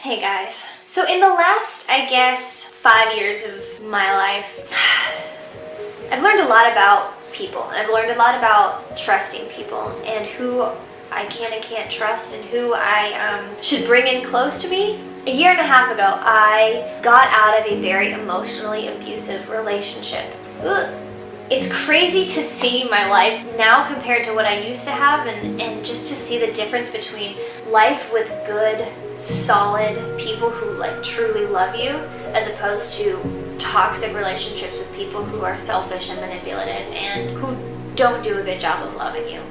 Hey guys. So in the last, I guess, 5 years of my life, I've learned a lot about people. I've learned a lot about trusting people and who I can and can't trust and who I should bring in close to me. A year and a half ago, I got out of a very emotionally abusive relationship. Ugh. It's crazy to see my life now compared to what I used to have and just to see the difference between life with good, solid people who like truly love you as opposed to toxic relationships with people who are selfish and manipulative and who don't do a good job of loving you.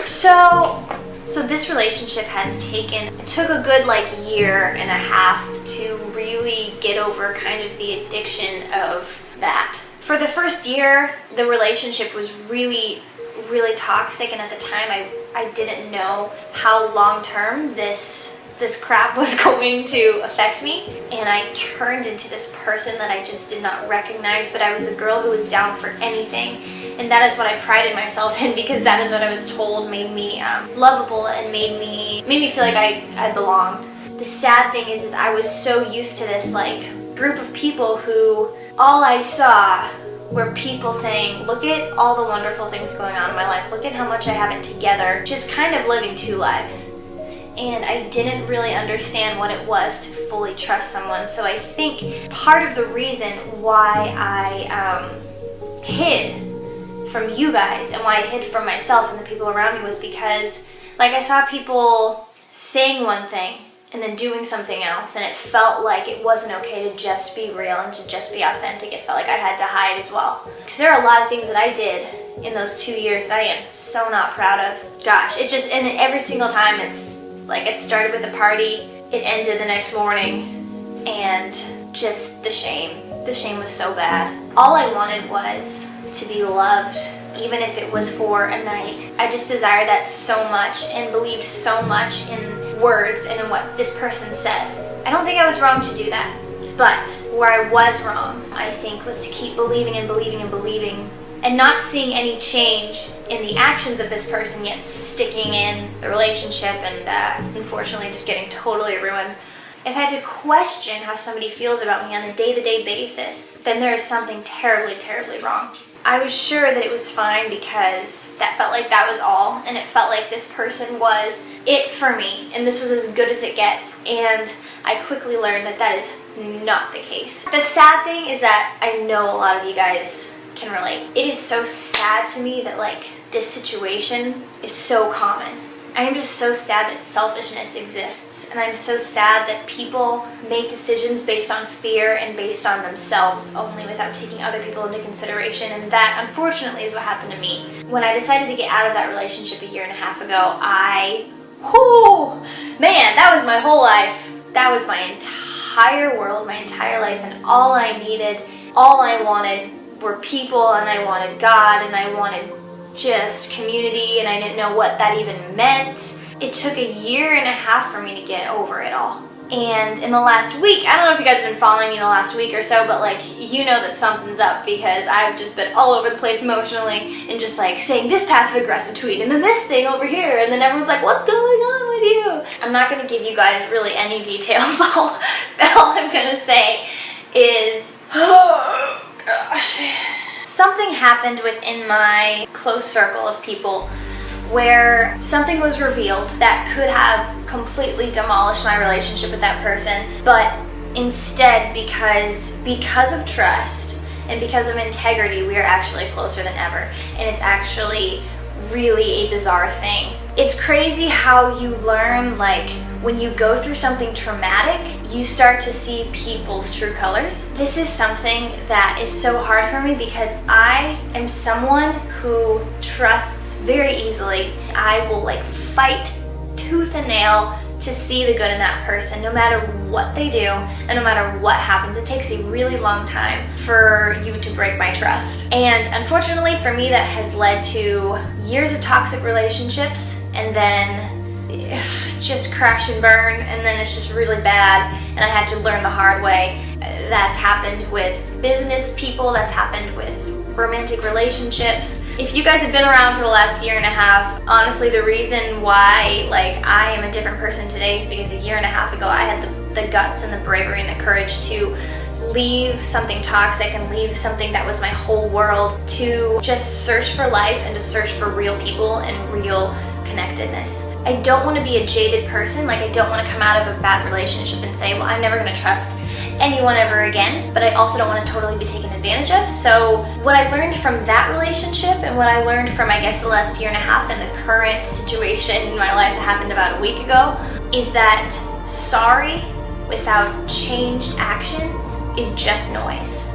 So this relationship has it took a good like year and a half to really get over kind of the addiction of that. For the first year, the relationship was really, really toxic, and at the time I didn't know how long-term this crap was going to affect me, and I turned into this person that I just did not recognize, but I was a girl who was down for anything, and that is what I prided myself in because that is what I was told made me lovable and made me feel like I belonged. The sad thing is I was so used to this like group of people who all I saw were people saying, look at all the wonderful things going on in my life, look at how much I have it together, just kind of living two lives. And I didn't really understand what it was to fully trust someone. So I think part of the reason why I hid from you guys and why I hid from myself and the people around me was because like I saw people saying one thing and then doing something else, and it felt like it wasn't okay to just be real and to just be authentic. It felt like I had to hide as well. Because there are a lot of things that I did in those 2 years that I am so not proud of. Gosh, and every single time it's like it started with a party, it ended the next morning, and just the shame. The shame was so bad. All I wanted was to be loved, even if it was for a night. I just desired that so much and believed so much in words and in what this person said. I don't think I was wrong to do that, but where I was wrong, I think, was to keep believing and believing and believing and not seeing any change in the actions of this person, yet sticking in the relationship and unfortunately just getting totally ruined. If I have to question how somebody feels about me on a day-to-day basis, then there is something terribly, terribly wrong. I was sure that it was fine because that felt like that was all, and it felt like this person was it for me, and this was as good as it gets, and I quickly learned that that is not the case. The sad thing is that I know a lot of you guys can relate. It is so sad to me that like this situation is so common. I am just so sad that selfishness exists, and I'm so sad that people make decisions based on fear and based on themselves only without taking other people into consideration, and that unfortunately is what happened to me. When I decided to get out of that relationship a year and a half ago, man, that was my whole life. That was my entire world, my entire life, and all I needed, all I wanted were people, and I wanted God, and I wanted just community, and I didn't know what that even meant. It took a year and a half for me to get over it all. And in the last week, I don't know if you guys have been following me in the last week or so, but like, you know that something's up because I've just been all over the place emotionally and just like saying this passive aggressive tweet and then this thing over here, and then everyone's like, what's going on with you? I'm not going to give you guys really any details. All I'm going to say is, oh gosh. Something happened within my close circle of people where something was revealed that could have completely demolished my relationship with that person, but instead, because of trust and because of integrity, we are actually closer than ever, and it's actually really a bizarre thing. It's crazy how you learn, like, when you go through something traumatic, you start to see people's true colors. This is something that is so hard for me because I am someone who trusts very easily. I will like fight tooth and nail to see the good in that person, no matter what they do and no matter what happens. It takes a really long time for you to break my trust. And unfortunately for me, that has led to years of toxic relationships and then just crash and burn, and then it's just really bad, and I had to learn the hard way. That's happened with business people, that's happened with romantic relationships. If you guys have been around for the last year and a half, honestly, the reason why like I am a different person today is because a year and a half ago I had the guts and the bravery and the courage to leave something toxic and leave something that was my whole world to just search for life and to search for real people and real connectedness. I don't want to be a jaded person. Like, I don't want to come out of a bad relationship and say, well, I'm never going to trust anyone ever again, but I also don't want to totally be taken advantage of. So what I learned from that relationship and what I learned from, I guess, the last year and a half and the current situation in my life that happened about a week ago is that sorry without changed actions is just noise.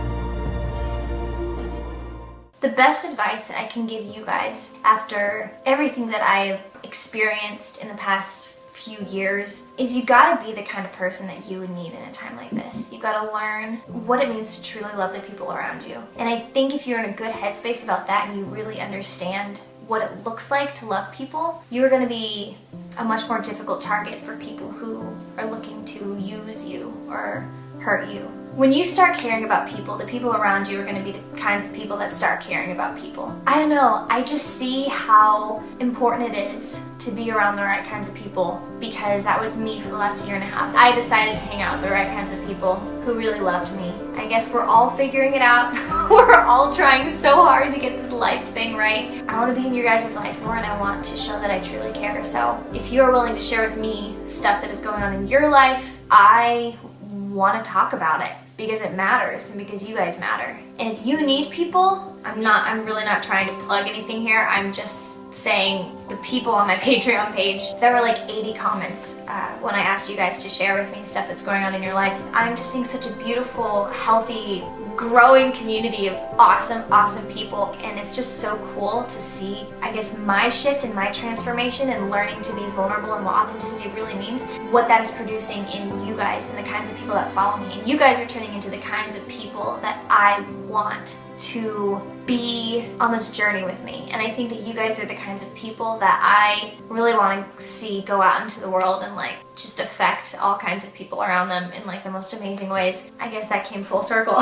The best advice that I can give you guys after everything that I've experienced in the past few years is you gotta be the kind of person that you would need in a time like this. You gotta learn what it means to truly love the people around you. And I think if you're in a good headspace about that and you really understand what it looks like to love people, you're gonna be a much more difficult target for people who are looking to use you or hurt you. When you start caring about people, the people around you are going to be the kinds of people that start caring about people. I don't know, I just see how important it is to be around the right kinds of people, because that was me for the last year and a half. I decided to hang out with the right kinds of people who really loved me. I guess we're all figuring it out. We're all trying so hard to get this life thing right. I want to be in your guys' life more, and I want to show that I truly care. So if you're willing to share with me stuff that is going on in your life, I want to talk about it because it matters and because you guys matter. And if you need people, I'm really not trying to plug anything here. I'm just saying the people on my Patreon page, there were like 80 comments when I asked you guys to share with me stuff that's going on in your life. I'm just seeing such a beautiful, healthy, growing community of awesome people, and it's just so cool to see, I guess, my shift and my transformation and learning to be vulnerable and what authenticity really means, what that is producing in you guys and the kinds of people that follow me. And you guys are turning into the kinds of people that I want to be on this journey with me. And I think that you guys are the kinds of people that I really want to see go out into the world and like just affect all kinds of people around them in like the most amazing ways. I guess that came full circle.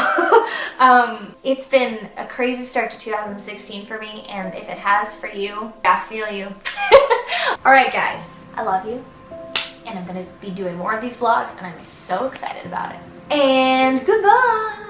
It's been a crazy start to 2016 for me, and if it has for you, I feel you. Alright guys, I love you, and I'm gonna be doing more of these vlogs, and I'm so excited about it. And goodbye!